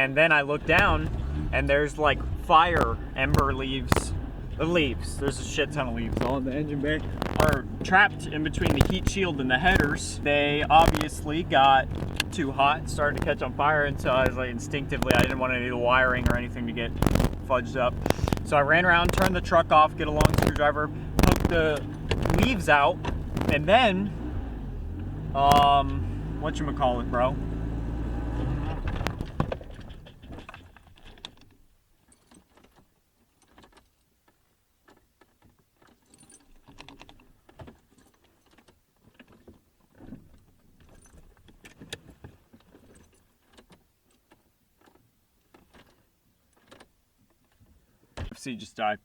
And then I look down, and there's like fire ember leaves. There's a shit ton of leaves all in the engine bay, are trapped in between the heat shield and the headers. They obviously got too hot and started to catch on fire, and so I was like, instinctively, I didn't want any of the wiring or anything to get fudged up. So I ran around, turned the truck off, get a long screwdriver, hooked the leaves out, and then, whatchamacallit, bro? See, just died.